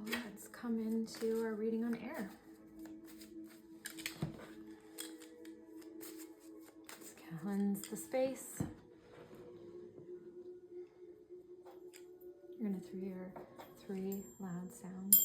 let's come into our reading on air. Let's cleanse the space. You're going to hear 3 loud sounds.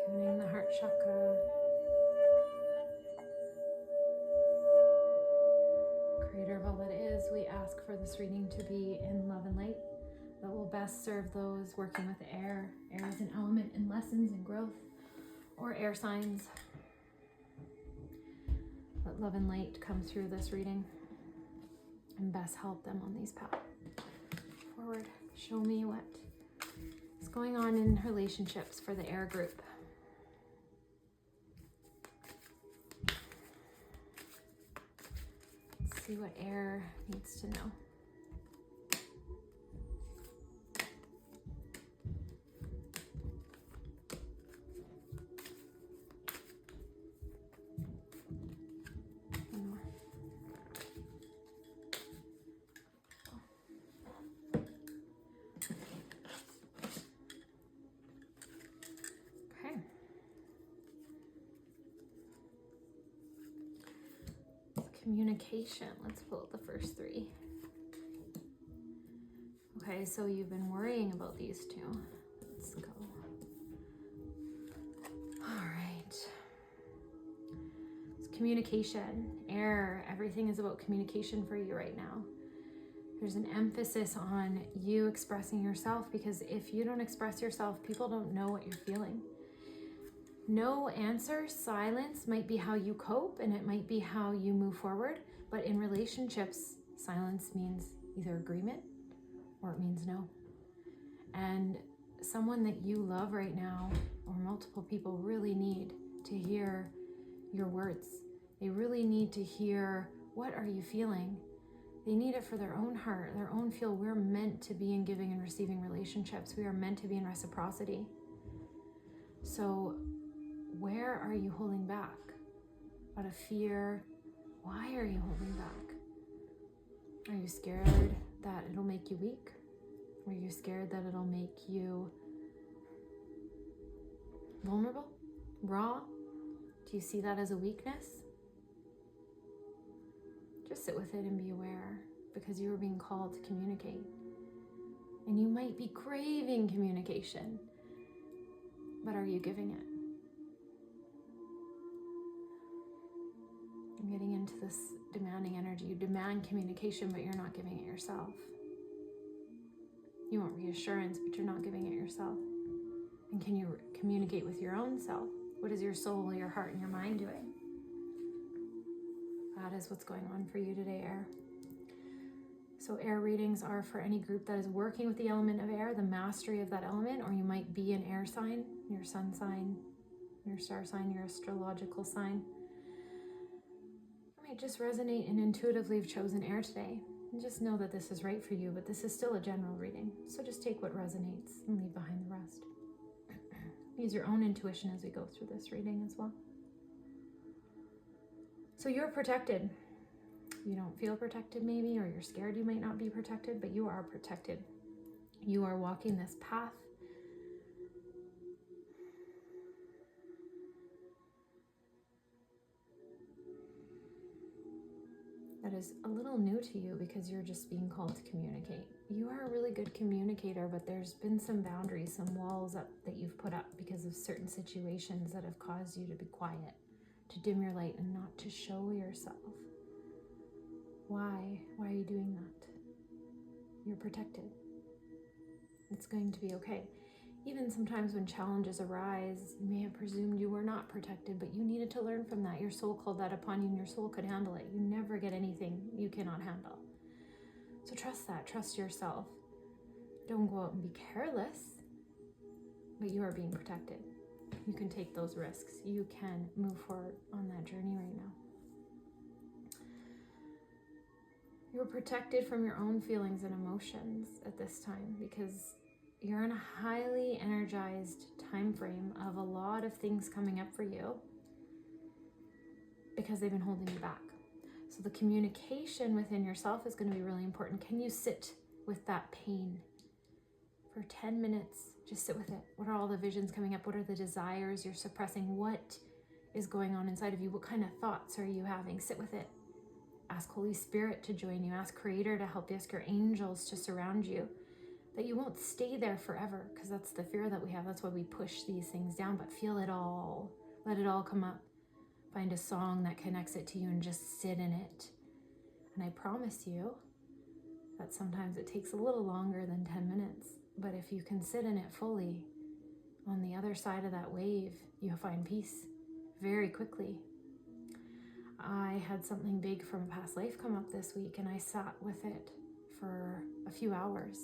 Tuning the heart chakra. Creator of all that is, we ask for this reading to be in love and light that will best serve those working with air. Air is an element in lessons and growth, or air signs. Let love and light come through this reading and best help them on these paths forward. Show me what is going on in relationships for the air group. Let's see what air needs to know. One more. Okay. Communication. Let's pull out the first 3. Okay, so you've been worrying about these 2. Let's go. All right. It's communication. Air. Everything is about communication for you right now. There's an emphasis on you expressing yourself, because if you don't express yourself, people don't know what you're feeling. No answer, silence might be how you cope, and it might be how you move forward. But in relationships, silence means either agreement or it means no. And someone that you love right now, or multiple people, really need to hear your words. They really need to hear, what are you feeling? They need it for their own heart, their own feel. We're meant to be in giving and receiving relationships. We are meant to be in reciprocity. So where are you holding back? Out of fear? Why are you holding back? Are you scared that it'll make you weak? Are you scared that it'll make you vulnerable? Raw? Do you see that as a weakness? Just sit with it and be aware, because you are being called to communicate. And you might be craving communication, but are you giving it? I'm getting into this demanding energy. You demand communication, but you're not giving it yourself. You want reassurance, but you're not giving it yourself. And can you communicate with your own self? What is your soul, your heart, and your mind doing? That is what's going on for you today, air. So air readings are for any group that is working with the element of air, the mastery of that element, or you might be an air sign, your sun sign, your star sign, your astrological sign. You might just resonate and intuitively have chosen air today. And just know that this is right for you, but this is still a general reading. So just take what resonates and leave behind the rest. Use your own intuition as we go through this reading as well. So you're protected. You don't feel protected maybe, or you're scared you might not be protected, but you are protected. You are walking this path. That is a little new to you, because you're just being called to communicate. You are a really good communicator, but there's been some boundaries, some walls up that you've put up because of certain situations that have caused you to be quiet, to dim your light and not to show yourself. Why? Why are you doing that? You're protected. It's going to be okay. Even sometimes when challenges arise, you may have presumed you were not protected, but you needed to learn from that. Your soul called that upon you, and your soul could handle it. You never get anything you cannot handle. So trust that, trust yourself. Don't go out and be careless, but you are being protected. You can take those risks. You can move forward on that journey right now. You're protected from your own feelings and emotions at this time because you're in a highly energized time frame of a lot of things coming up for you because they've been holding you back. So the communication within yourself is going to be really important. Can you sit with that pain for 10 minutes? Just sit with it. What are all the visions coming up? What are the desires you're suppressing? What is going on inside of you? What kind of thoughts are you having? Sit with it. Ask Holy Spirit to join you. Ask Creator to help you. Ask your angels to surround you. That you won't stay there forever, because that's the fear that we have. That's why we push these things down, but feel it all. Let it all come up. Find a song that connects it to you and just sit in it. And I promise you that sometimes it takes a little longer than 10 minutes, but if you can sit in it fully, on the other side of that wave, you'll find peace very quickly. I had something big from a past life come up this week, and I sat with it for a few hours.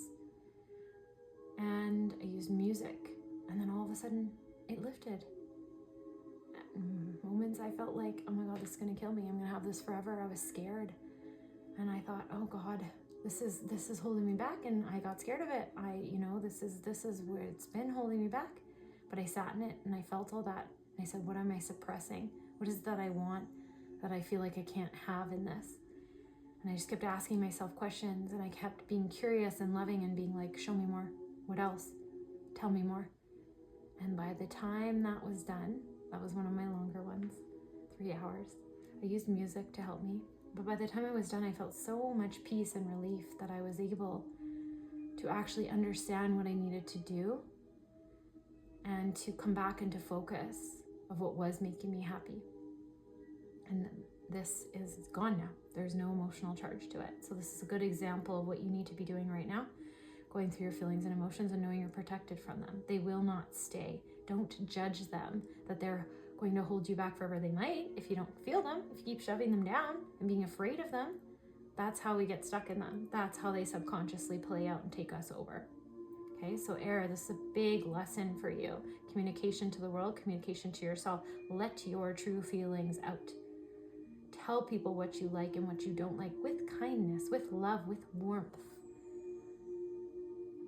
And I used music, and then all of a sudden it lifted. Moments I felt like, oh my God, this is gonna kill me. I'm gonna have this forever. I was scared, and I thought, oh God, this is holding me back, and I got scared of it. This is where it's been holding me back. But I sat in it, and I felt all that, and I said, what am I suppressing? What is it that I want that I feel like I can't have in this? And I just kept asking myself questions, and I kept being curious and loving and being like, show me more. What else? Tell me more. And by the time that was done, that was one of my longer ones, 3 hours. I used music to help me. But by the time I was done, I felt so much peace and relief that I was able to actually understand what I needed to do and to come back into focus of what was making me happy. And this is gone now. There's no emotional charge to it. So this is a good example of what you need to be doing right now. Going through your feelings and emotions and knowing you're protected from them. They will not stay. Don't judge them that they're going to hold you back forever. They might if you don't feel them, if you keep shoving them down and being afraid of them. That's how we get stuck in them. That's how they subconsciously play out and take us over. Okay, so Air, this is a big lesson for you. Communication to the world, communication to yourself. Let your true feelings out. Tell people what you like and what you don't like with kindness, with love, with warmth.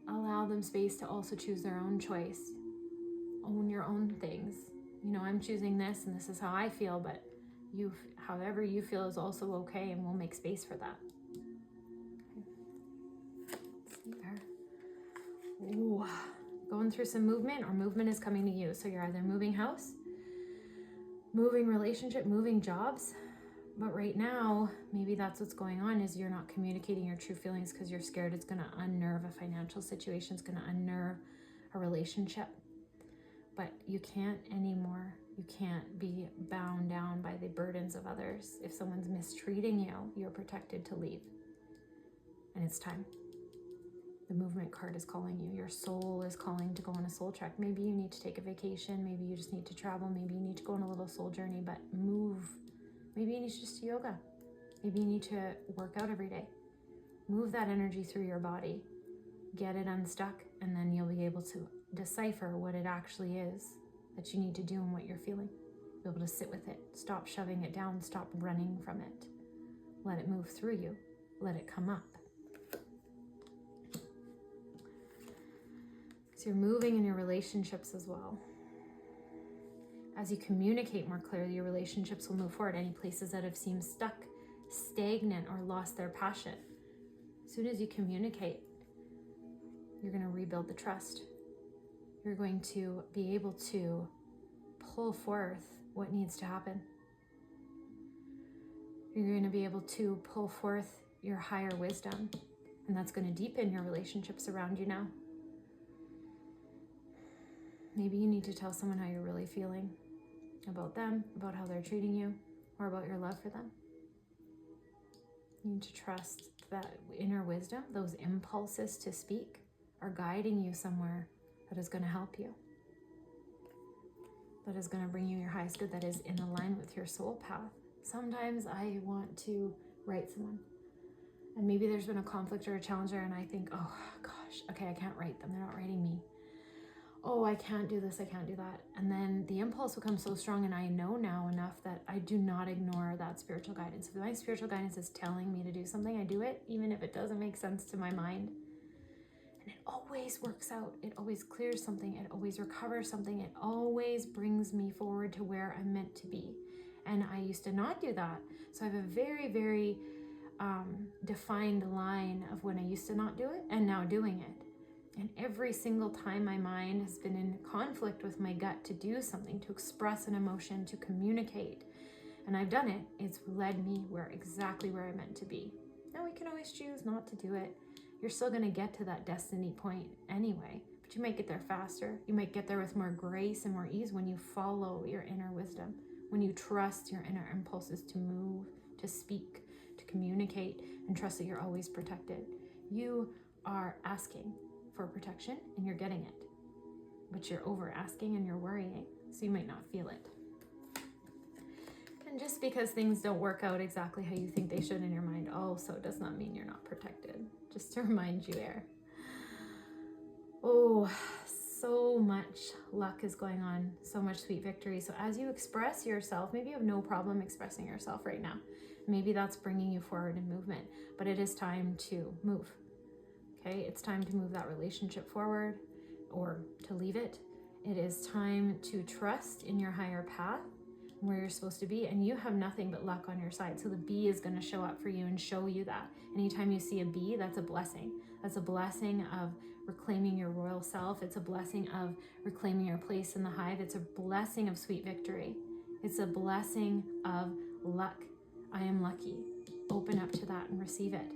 Allow them space to also choose their own choice. Own your own things. I'm choosing this and this is how I feel, but however you feel is also okay, and we'll make space for that. Okay. Let's see there. Ooh. Going through some movement, or movement is coming to you. So you're either moving house, moving relationship, moving jobs. But right now, maybe that's what's going on, is you're not communicating your true feelings because you're scared it's going to unnerve a financial situation. It's going to unnerve a relationship. But you can't anymore. You can't be bound down by the burdens of others. If someone's mistreating you, you're protected to leave. And it's time. The movement card is calling you. Your soul is calling to go on a soul trek. Maybe you need to take a vacation. Maybe you just need to travel. Maybe you need to go on a little soul journey, but move. Maybe you need to just do yoga. Maybe you need to work out every day. Move that energy through your body. Get it unstuck, and then you'll be able to decipher what it actually is that you need to do and what you're feeling. Be able to sit with it. Stop shoving it down. Stop running from it. Let it move through you. Let it come up. So you're moving in your relationships as well. As you communicate more clearly, your relationships will move forward. Any places that have seemed stuck, stagnant, or lost their passion. As soon as you communicate, you're going to rebuild the trust. You're going to be able to pull forth what needs to happen. You're going to be able to pull forth your higher wisdom, and that's going to deepen your relationships around you now. Maybe you need to tell someone how you're really feeling about them, about how they're treating you, or about your love for them. You need to trust that inner wisdom, those impulses to speak, are guiding you somewhere that is going to help you, that is going to bring you your highest good, that is in alignment with your soul path. Sometimes I want to write someone And maybe there's been a conflict or a challenge there, and I think, oh gosh, okay, I can't write them. They're not writing me. Oh, I can't do this, I can't do that. And then the impulse will come so strong, and I know now enough that I do not ignore that spiritual guidance. If my spiritual guidance is telling me to do something, I do it, even if it doesn't make sense to my mind. And it always works out. It always clears something. It always recovers something. It always brings me forward to where I'm meant to be. And I used to not do that. So I have a very, very defined line of when I used to not do it and now doing it. And every single time my mind has been in conflict with my gut to do something, to express an emotion, to communicate, and I've done it, it's led me exactly where I'm meant to be. Now we can always choose not to do it. You're still going to get to that destiny point anyway, but you might get there faster. You might get there with more grace and more ease when you follow your inner wisdom, when you trust your inner impulses to move, to speak, to communicate, and trust that you're always protected. You are asking for protection and you're getting it, but you're over asking and you're worrying, so you might not feel it. And just because things don't work out exactly how you think they should in your mind also does not mean you're not protected. Just to remind you there. Oh, so much luck is going on, so much sweet victory. So as you express yourself, maybe you have no problem expressing yourself right now. Maybe that's bringing you forward in movement, but it is time to move. Okay, it's time to move that relationship forward or to leave it. It is time to trust in your higher path, where you're supposed to be, and you have nothing but luck on your side. So the bee is going to show up for you and show you that. Anytime you see a bee, that's a blessing. That's a blessing of reclaiming your royal self. It's a blessing of reclaiming your place in the hive. It's a blessing of sweet victory. It's a blessing of luck. I am lucky. Open up to that and receive it.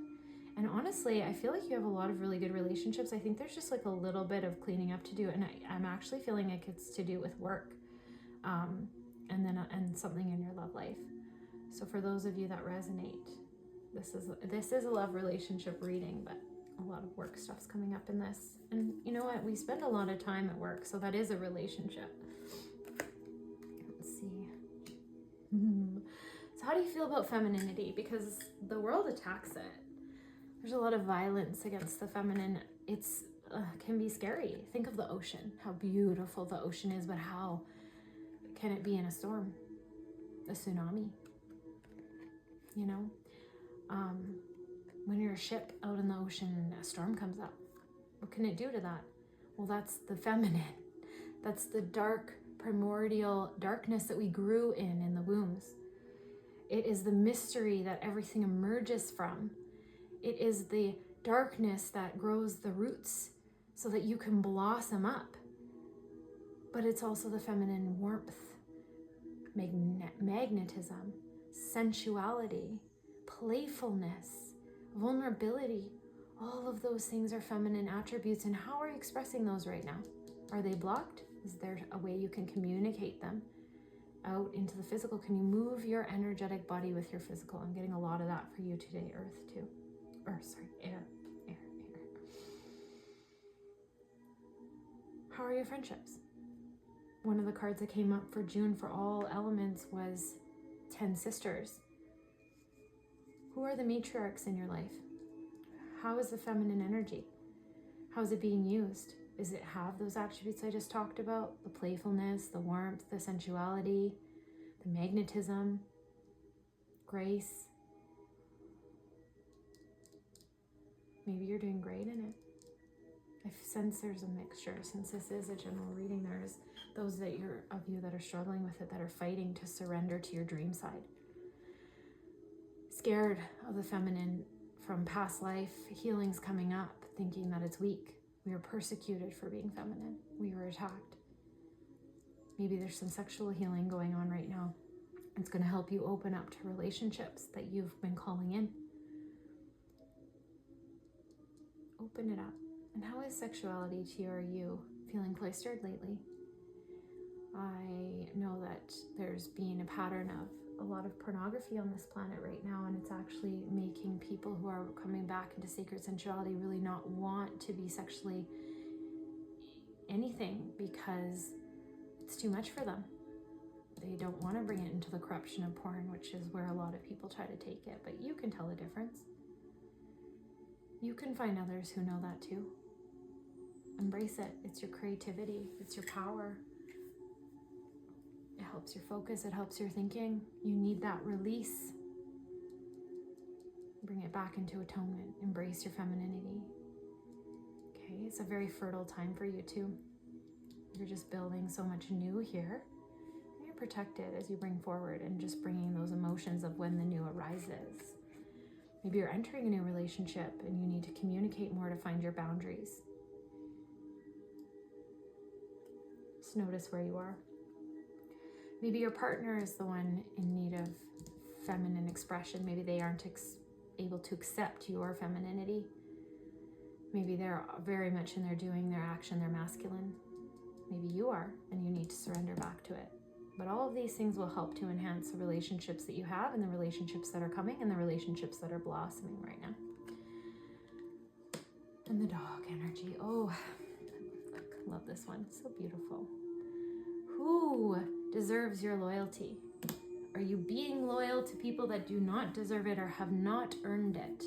And honestly, I feel like you have a lot of really good relationships. I think there's just like a little bit of cleaning up to do. And I'm actually feeling like it's to do with work. And something in your love life. So for those of you that resonate, this is a love relationship reading, but a lot of work stuff's coming up in this. And you know what? We spend a lot of time at work, so that is a relationship. Let's see. So how do you feel about femininity? Because the world attacks it. There's a lot of violence against the feminine. It's can be scary. Think of the ocean, how beautiful the ocean is, but how can it be in a storm, a tsunami? You know, when you're a ship out in the ocean and a storm comes up, what can it do to that? Well, that's the feminine. That's the dark, primordial darkness that we grew in the wombs. It is the mystery that everything emerges from. It is the darkness that grows the roots so that you can blossom up. But it's also the feminine warmth, magnetism, sensuality, playfulness, vulnerability. All of those things are feminine attributes. And how are you expressing those right now? Are they blocked? Is there a way you can communicate them out into the physical? Can you move your energetic body with your physical? I'm getting a lot of that for you today, Earth too. Air. How are your friendships? One of the cards that came up for June for all elements was 10 sisters. Who are the matriarchs in your life? How is the feminine energy? How is it being used? Does it have those attributes I just talked about? The playfulness, the warmth, the sensuality, the magnetism, grace. Maybe you're doing great in it. I sense there's a mixture. Since this is a general reading, there's those of you that are struggling with it, that are fighting to surrender to your dream side. Scared of the feminine from past life, healings coming up, thinking that it's weak. We were persecuted for being feminine. We were attacked. Maybe there's some sexual healing going on right now. It's going to help you open up to relationships that you've been calling in. Open it up. And how is sexuality to you? Are you feeling cloistered lately? I know that there's been a pattern of a lot of pornography on this planet right now, and it's actually making people who are coming back into sacred sensuality really not want to be sexually anything because it's too much for them. They don't want to bring it into the corruption of porn, which is where a lot of people try to take it, but you can tell the difference. You can find others who know that too. Embrace it. It's your creativity. It's your power. It helps your focus. It helps your thinking. You need that release. Bring it back into atonement. Embrace your femininity. Okay, it's a very fertile time for you too. You're just building so much new here. You're protected as you bring forward and just bringing those emotions of when the new arises. Maybe you're entering a new relationship and you need to communicate more to find your boundaries. Just notice where you are. Maybe your partner is the one in need of feminine expression. Maybe they aren't able to accept your femininity. Maybe they're very much in their doing, their action, they're masculine. Maybe you are, and you need to surrender back to it. But all of these things will help to enhance the relationships that you have and the relationships that are coming and the relationships that are blossoming right now. And the dog energy. Oh, I love this one. So beautiful. Who deserves your loyalty? Are you being loyal to people that do not deserve it or have not earned it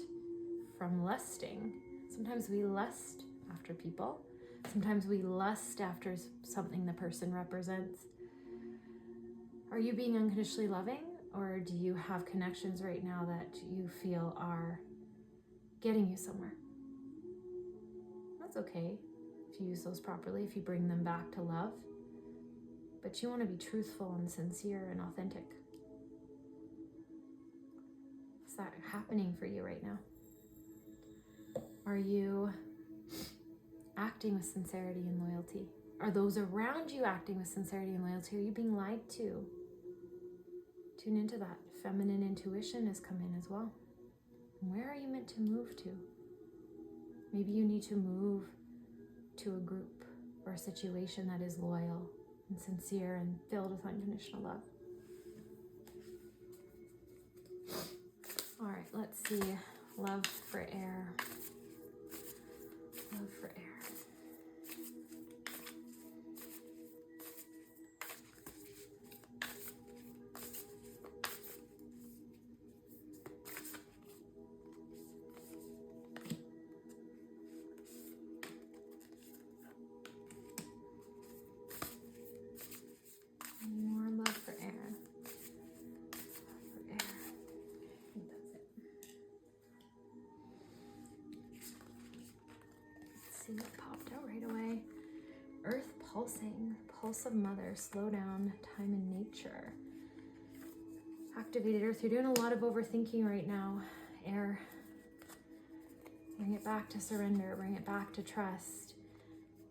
from lusting? Sometimes we lust after people. Sometimes we lust after something the person represents. Are you being unconditionally loving, or do you have connections right now that you feel are getting you somewhere? That's okay if you use those properly, if you bring them back to love. But you want to be truthful and sincere and authentic. Is that happening for you right now? Are you acting with sincerity and loyalty? Are those around you acting with sincerity and loyalty? Are you being lied to? Tune into that. Feminine intuition has come in as well. Where are you meant to move to? Maybe you need to move to a group or a situation that is loyal and sincere and filled with unconditional love. All right, let's see. Love for air. Love for air. More love for air. Love for air. I think that's it. Let's see what popped out right away. Earth pulsing. Pulse of mother. Slow down. Time in nature. Activated earth. You're doing a lot of overthinking right now. Air. Bring it back to surrender. Bring it back to trust.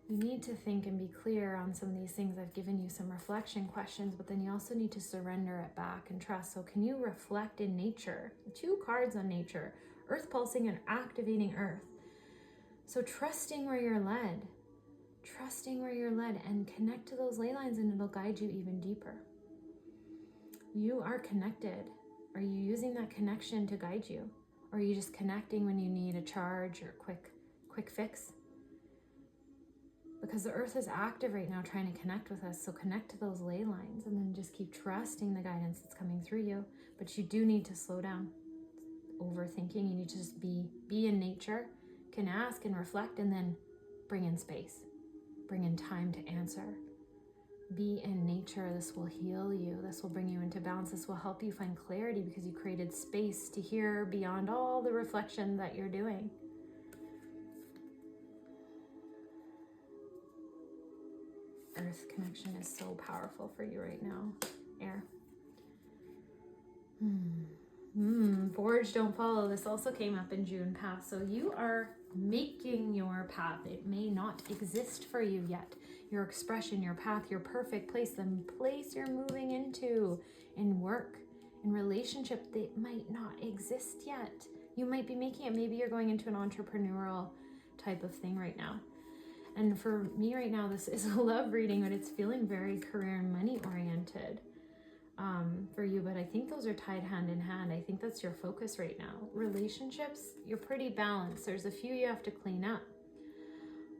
You need to think and be clear on some of these things. I've given you some reflection questions, but then you also need to surrender it back and trust. So can you reflect in nature? 2 cards on nature. Earth pulsing and activating earth. So trusting where you're led. Trusting where you're led and connect to those ley lines and it'll guide you even deeper. You are connected. Are you using that connection to guide you? Or are you just connecting when you need a charge or quick fix? Because the earth is active right now trying to connect with us. So connect to those ley lines and then just keep trusting the guidance that's coming through you. But you do need to slow down. Overthinking, you need to just be in nature, can ask and reflect and then bring in space. Bring in time to answer. Be in nature. This will heal you. This will bring you into balance. This will help you find clarity because you created space to hear beyond all the reflection that you're doing. Earth connection is so powerful for you right now. Air. Forge, don't follow. This also came up in June past. So you are making your path. It may not exist for you yet. Your expression, your path, your perfect place, the place you're moving into in work, in relationship, they might not exist yet. You might be making it. Maybe you're going into an entrepreneurial type of thing right now. And for me right now, this is a love reading, but it's feeling very career and money oriented for you. But I think those are tied hand in hand. I think that's your focus right now. Relationships, you're pretty balanced. There's a few you have to clean up,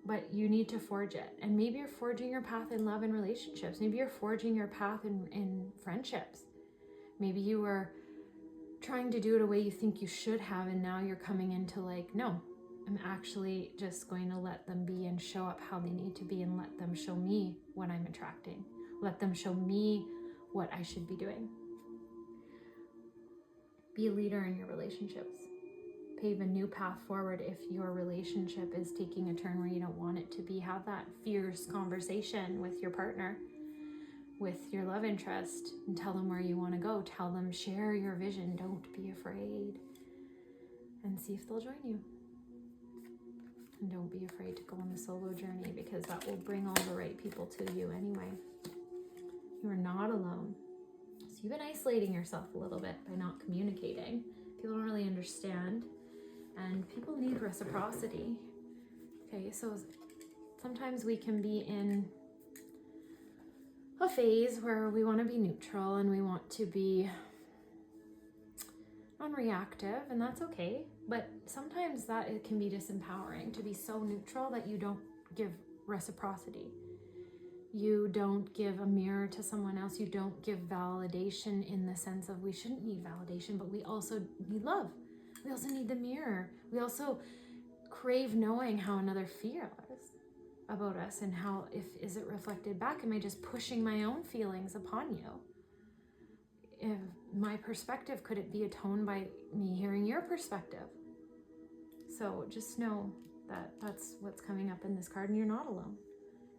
but you need to forge it. And maybe you're forging your path in love and relationships. Maybe you're forging your path in friendships. Maybe you were trying to do it a way you think you should have, and now you're coming into like, no, I'm actually just going to let them be and show up how they need to be, and let them show me what I'm attracting. Let them show me what I should be doing. Be a leader in your relationships. Pave a new path forward if your relationship is taking a turn where you don't want it to be. Have that fierce conversation with your partner, with your love interest, and tell them where you want to go. Tell them, share your vision. Don't be afraid. And see if they'll join you. And don't be afraid to go on the solo journey, because that will bring all the right people to you anyway. You are not alone. So you've been isolating yourself a little bit by not communicating. People don't really understand. And people need reciprocity. Okay, so sometimes we can be in a phase where we want to be neutral and we want to be non-reactive, and that's okay. But sometimes that it can be disempowering to be so neutral that you don't give reciprocity. You don't give a mirror to someone else. You don't give validation in the sense of we shouldn't need validation, but we also need love. We also need the mirror. We also crave knowing how another feels about us, and how, is it reflected back? Am I just pushing my own feelings upon you? If my perspective, could it be atoned by me hearing your perspective? So just know that that's what's coming up in this card, and you're not alone.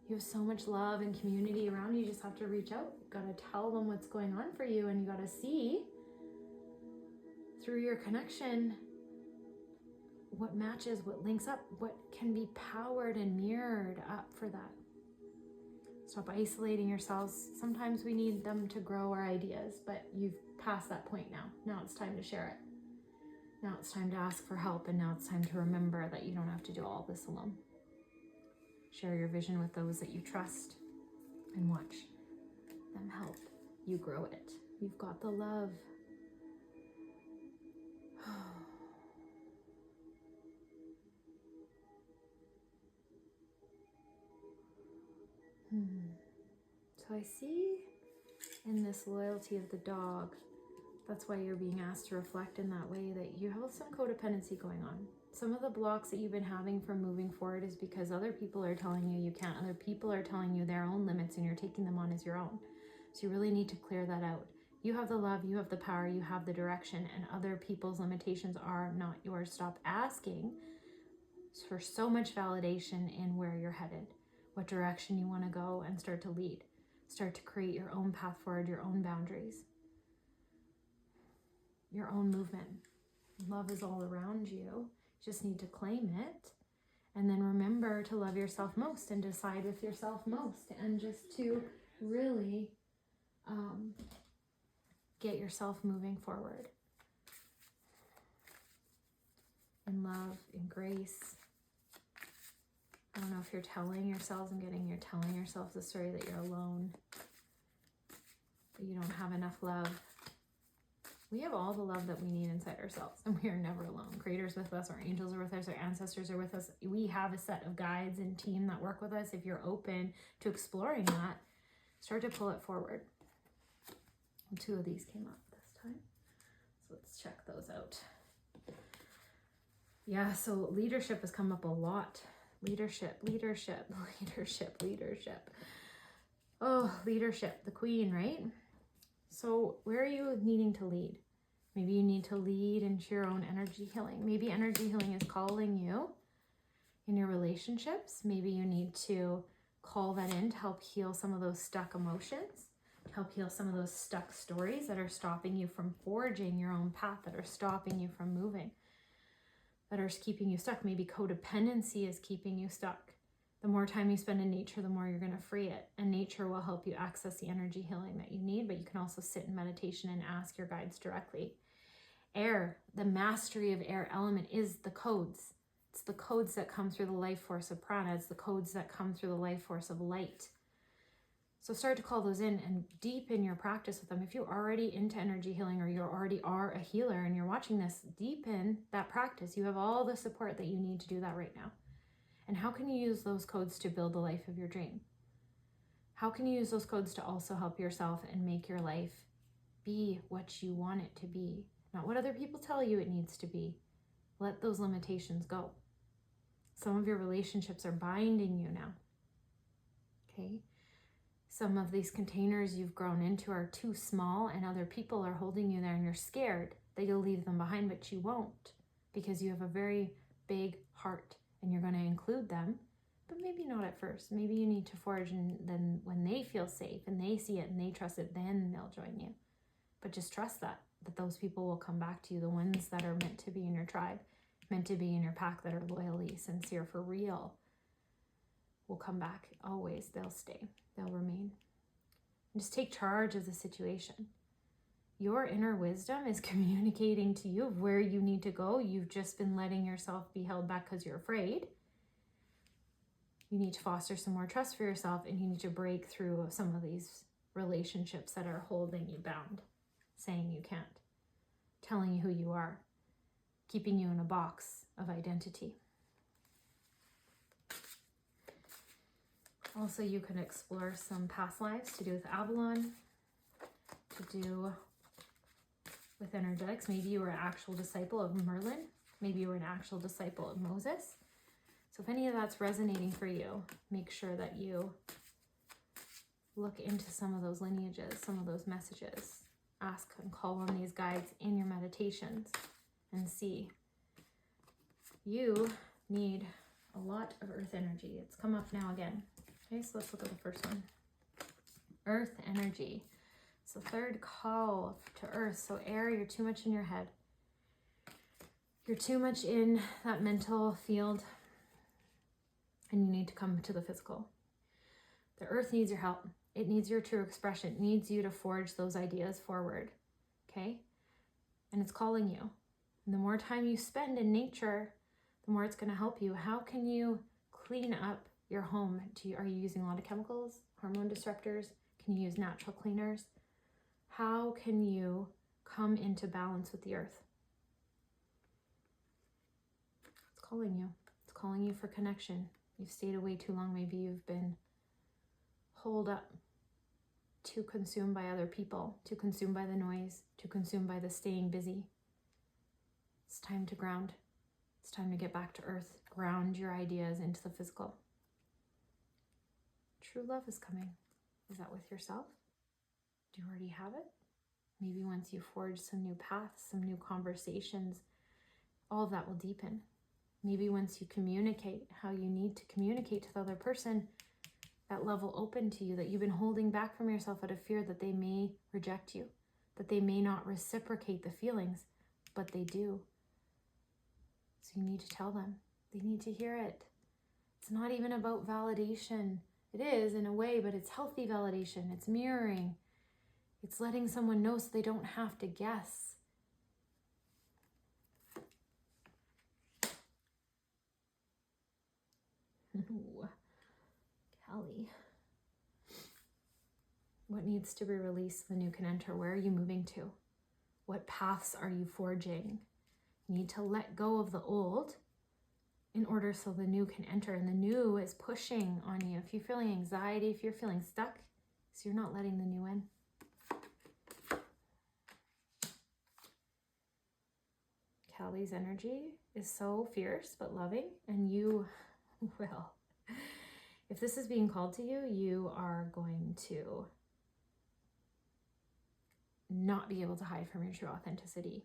You have so much love and community around you. You just have to reach out. You got to tell them what's going on for you, and you got to see through your connection what matches, what links up, what can be powered and mirrored up for that. Stop isolating yourselves. Sometimes we need them to grow our ideas, but you've passed that point now. Now it's time to share it. Now it's time to ask for help, and now it's time to remember that you don't have to do all this alone. Share your vision with those that you trust and watch them help you grow it. You've got the love. So I see in this loyalty of the dog, that's why you're being asked to reflect in that way, that you have some codependency going on. Some of the blocks that you've been having from moving forward is because other people are telling you you can't. Other people are telling you their own limits, and you're taking them on as your own. So you really need to clear that out. You have the love, you have the power, you have the direction, and other people's limitations are not yours. Stop asking for so much validation in where you're headed, what direction you want to go, and start to lead. Start to create your own path forward, your own boundaries, your own movement. Love is all around you. You just need to claim it. And then remember to love yourself most and decide with yourself most, and just to really get yourself moving forward in love, in grace. I don't know if you're telling yourselves, you're telling yourselves the story that you're alone, that you don't have enough love. We have all the love that we need inside ourselves, and we are never alone. Creator's with us, our angels are with us, our ancestors are with us. We have a set of guides and team that work with us. If you're open to exploring that, start to pull it forward. And 2 of these came up this time, so let's check those out. Yeah, so leadership has come up a lot. Leadership. Oh, leadership, the queen, right? So where are you needing to lead? Maybe you need to lead into your own energy healing. Maybe energy healing is calling you in your relationships. Maybe you need to call that in to help heal some of those stuck emotions, to help heal some of those stuck stories that are stopping you from forging your own path, that are stopping you from moving, that are keeping you stuck. Maybe codependency is keeping you stuck. The more time you spend in nature, the more you're going to free it. And nature will help you access the energy healing that you need, but you can also sit in meditation and ask your guides directly. Air, the mastery of air element is the codes. It's the codes that come through the life force of prana. It's the codes that come through the life force of light. So start to call those in and deepen your practice with them. If you're already into energy healing, or you already are a healer and you're watching this, deepen that practice. You have all the support that you need to do that right now. And how can you use those codes to build the life of your dream? How can you use those codes to also help yourself and make your life be what you want it to be? Not what other people tell you it needs to be. Let those limitations go. Some of your relationships are binding you now. Okay? Some of these containers you've grown into are too small and other people are holding you there and you're scared that you'll leave them behind, but you won't, because you have a very big heart and you're going to include them, but maybe not at first. Maybe you need to forge, and then when they feel safe and they see it and they trust it, then they'll join you. But just trust that those people will come back to you, the ones that are meant to be in your tribe, meant to be in your pack, that are loyally sincere for real, will come back always. They'll stay, they'll remain. And just take charge of the situation. Your inner wisdom is communicating to you of where you need to go. You've just been letting yourself be held back because you're afraid. You need to foster some more trust for yourself, and you need to break through some of these relationships that are holding you bound, saying you can't, telling you who you are, keeping you in a box of identity. Also, you can explore some past lives to do with Avalon, to do with energetics. Maybe you were an actual disciple of Merlin. Maybe you were an actual disciple of Moses. So if any of that's resonating for you, make sure that you look into some of those lineages, some of those messages. Ask and call on these guides in your meditations and see. You need a lot of earth energy. It's come up now again. Okay, so let's look at the first one. Earth energy. So third call to earth. So air, you're too much in your head. You're too much in that mental field, and you need to come to the physical. The earth needs your help. It needs your true expression. It needs you to forge those ideas forward. Okay? And it's calling you. And the more time you spend in nature, the more it's going to help you. How can you clean up your home? Are you using a lot of chemicals, hormone disruptors? Can you use natural cleaners? How can you come into balance with the earth? It's calling you. It's calling you for connection. You've stayed away too long. Maybe you've been holed up, too consumed by other people, too consumed by the noise, too consumed by the staying busy. It's time to ground. It's time to get back to earth. Ground your ideas into the physical. True love is coming. Is that with yourself? Do you already have it? Maybe once you forge some new paths, some new conversations, all of that will deepen. Maybe once you communicate how you need to communicate to the other person, that love will open to you, that you've been holding back from yourself out of fear that they may reject you, that they may not reciprocate the feelings, but they do. So you need to tell them. They need to hear it. It's not even about validation. It is in a way, but it's healthy validation. It's mirroring. It's letting someone know so they don't have to guess. Ooh, Kelly. What needs to be released so the new can enter? Where are you moving to? What paths are you forging? You need to let go of the old in order so the new can enter. And the new is pushing on you. If you're feeling anxiety, if you're feeling stuck, so you're not letting the new in. Kelly's energy is so fierce but loving, and you will. If this is being called to you, you are going to not be able to hide from your true authenticity.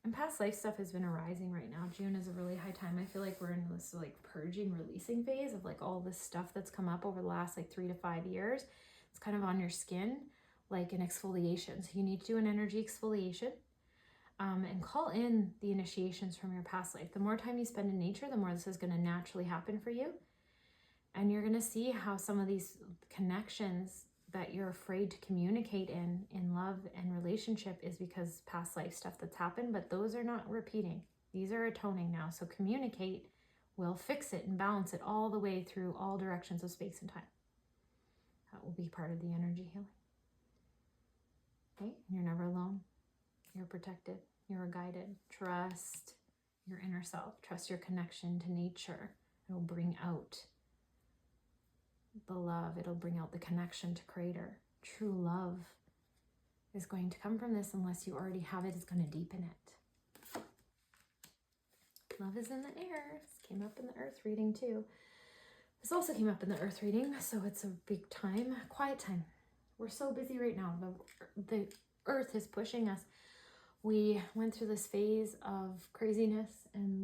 And past life stuff has been arising right now. June is a really high time. I feel like we're in this like purging, releasing phase of like all this stuff that's come up over the last like 3 to 5 years. It's kind of on your skin, like an exfoliation. So you need to do an energy exfoliation. And call in the initiations from your past life. The more time you spend in nature, the more this is going to naturally happen for you. And you're going to see how some of these connections that you're afraid to communicate in love and relationship is because past life stuff that's happened, but those are not repeating. These are atoning now. So communicate will fix it and balance it all the way through all directions of space and time. That will be part of the energy healing. Okay, and you're never alone. You're protected. You're guided. Trust your inner self. Trust your connection to nature. It'll bring out the love. It'll bring out the connection to Creator. True love is going to come from this unless you already have it. It's going to deepen it. Love is in the air. This came up in the earth reading too. This also came up in the earth reading, so it's a big time, quiet time. We're so busy right now. The earth is pushing us. We went through this phase of craziness and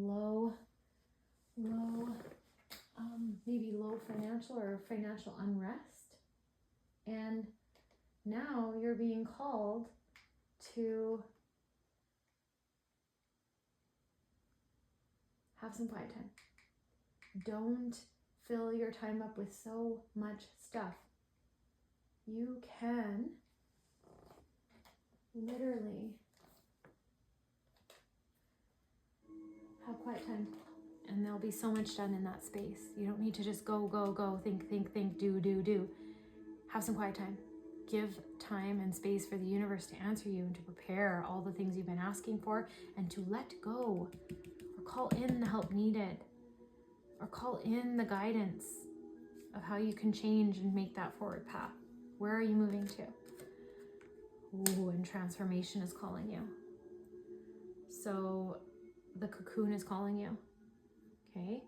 maybe low financial or financial unrest. And now you're being called to have some quiet time. Don't fill your time up with so much stuff. You can literally have quiet time, and there'll be so much done in that space. You don't need to just go, think, do. Have some quiet time. Give time and space for the universe to answer you and to prepare all the things you've been asking for, and to let go, or call in the help needed, or call in the guidance of how you can change and make that forward path. Where are you moving to? Ooh, and transformation is calling you. So the cocoon is calling you. Okay?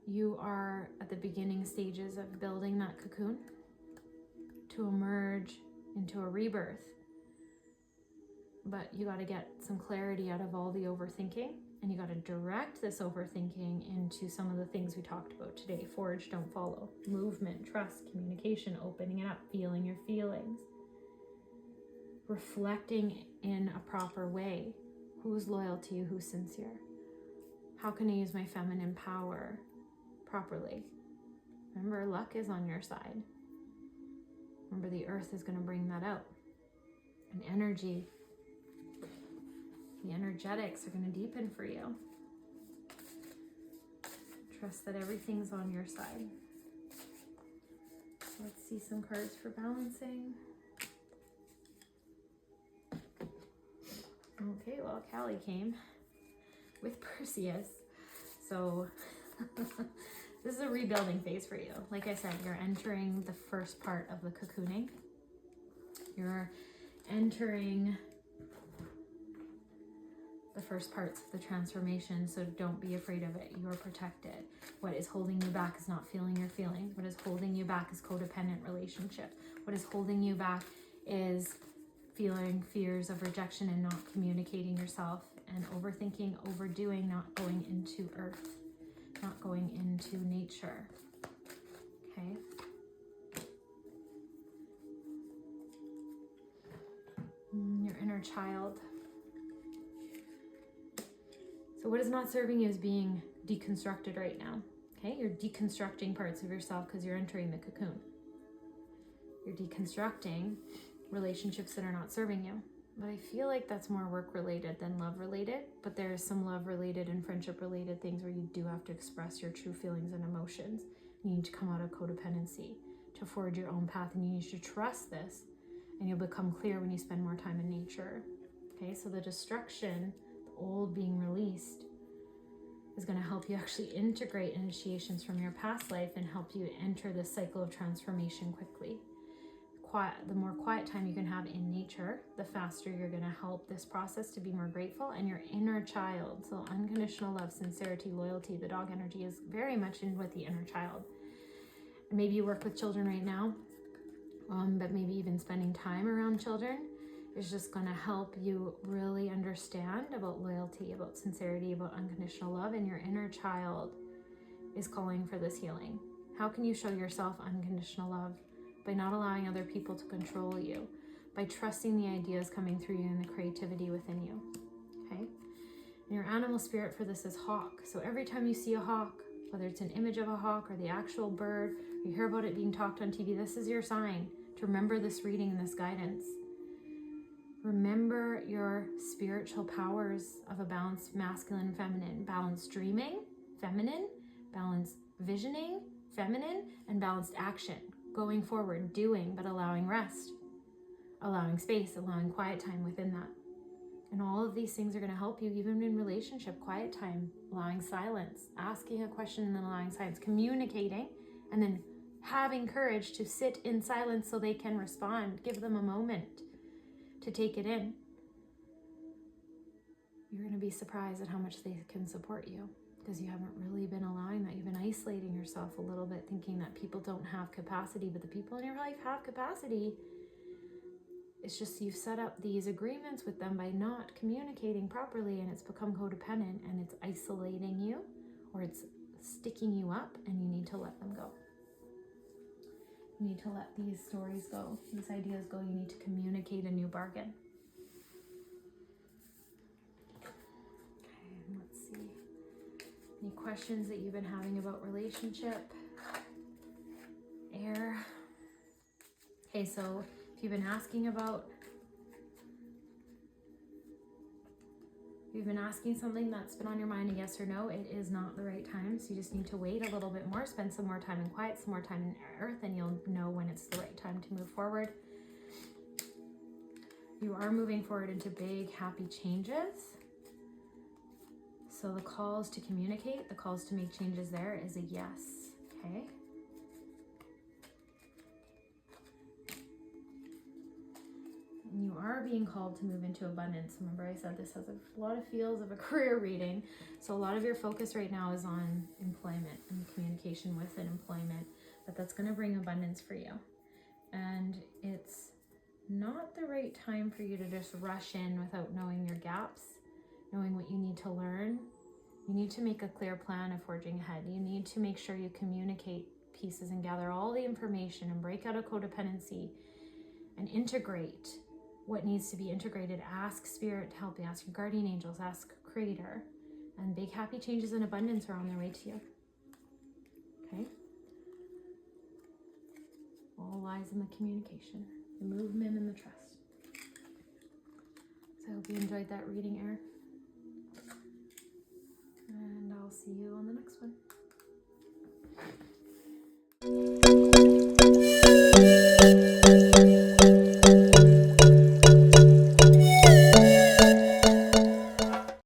You are at the beginning stages of building that cocoon to emerge into a rebirth. But you got to get some clarity out of all the overthinking, and you got to direct this overthinking into some of the things we talked about today. Forge, don't follow. Movement, trust, communication, opening it up, feeling your feelings. Reflecting in a proper way. Who's loyal to you? Who's sincere? How can I use my feminine power properly? Remember, luck is on your side. Remember, the earth is going to bring that out. And energy, the energetics are going to deepen for you. Trust that everything's on your side. Let's see some cards for balancing. Okay, well, Callie came with Perseus. So this is a rebuilding phase for you. Like I said, you're entering the first part of the cocooning. You're entering the first parts of the transformation, so don't be afraid of it. You're protected. What is holding you back is not feeling your feelings. What is holding you back is codependent relationships. What is holding you back is feeling fears of rejection and not communicating yourself, and overthinking, overdoing, not going into earth, not going into nature. Okay? Your inner child. So what is not serving you is being deconstructed right now. Okay? You're deconstructing parts of yourself because you're entering the cocoon. You're deconstructing relationships that are not serving you. But I feel like that's more work related than love related. But there is some love related and friendship related things where you do have to express your true feelings and emotions. You need to come out of codependency to forge your own path, and you need to trust this, and you'll become clear when you spend more time in nature. Okay, so the destruction, the old being released, is going to help you actually integrate initiations from your past life and help you enter this cycle of transformation quickly. The more quiet time you can have in nature, the faster you're going to help this process to be more grateful. And your inner child, so unconditional love, sincerity, loyalty, the dog energy is very much in with the inner child. Maybe you work with children right now, but maybe even spending time around children is just going to help you really understand about loyalty, about sincerity, about unconditional love. And your inner child is calling for this healing. How can you show yourself unconditional love? By not allowing other people to control you, by trusting the ideas coming through you and the creativity within you. Okay? And your animal spirit for this is hawk. So every time you see a hawk, whether it's an image of a hawk or the actual bird, or you hear about it being talked on TV, this is your sign to remember this reading and this guidance. Remember your spiritual powers of a balanced masculine, feminine, balanced dreaming, feminine, balanced visioning, feminine, and balanced action. Going forward, doing, but allowing rest, allowing space, allowing quiet time within that. And all of these things are going to help you even in relationship, quiet time, allowing silence, asking a question and then allowing silence, communicating, and then having courage to sit in silence so they can respond. Give them a moment to take it in. you're going to be surprised at how much they can support you, because you haven't really been allowing that. You've been isolating yourself a little bit, thinking that people don't have capacity, but the people in your life have capacity. It's just you've set up these agreements with them by not communicating properly, and it's become codependent, and it's isolating you, or it's sticking you up, and you need to let them go. You need to let these stories go, these ideas go. You need to communicate a new bargain. Okay, let's see. Any questions that you've been having about relationship? Air. Okay, so if you've been asking something that's been on your mind, a yes or no, it is not the right time. So you just need to wait a little bit more, spend some more time in quiet, some more time in earth, and you'll know when it's the right time to move forward. You are moving forward into big, happy changes. So the calls to communicate, the calls to make changes there is a yes, okay? And you are being called to move into abundance. Remember, I said this has a lot of feels of a career reading. So a lot of your focus right now is on employment and communication within employment, but that's going to bring abundance for you. And it's not the right time for you to just rush in without knowing your gaps, knowing what you need to learn. You need to make a clear plan of forging ahead. You need to make sure you communicate pieces and gather all the information and break out of codependency and integrate what needs to be integrated. Ask Spirit to help you. Ask your guardian angels. Ask Creator. And big happy changes and abundance are on their way to you. Okay? All lies in the communication, the movement, and the trust. So I hope you enjoyed that reading, Air.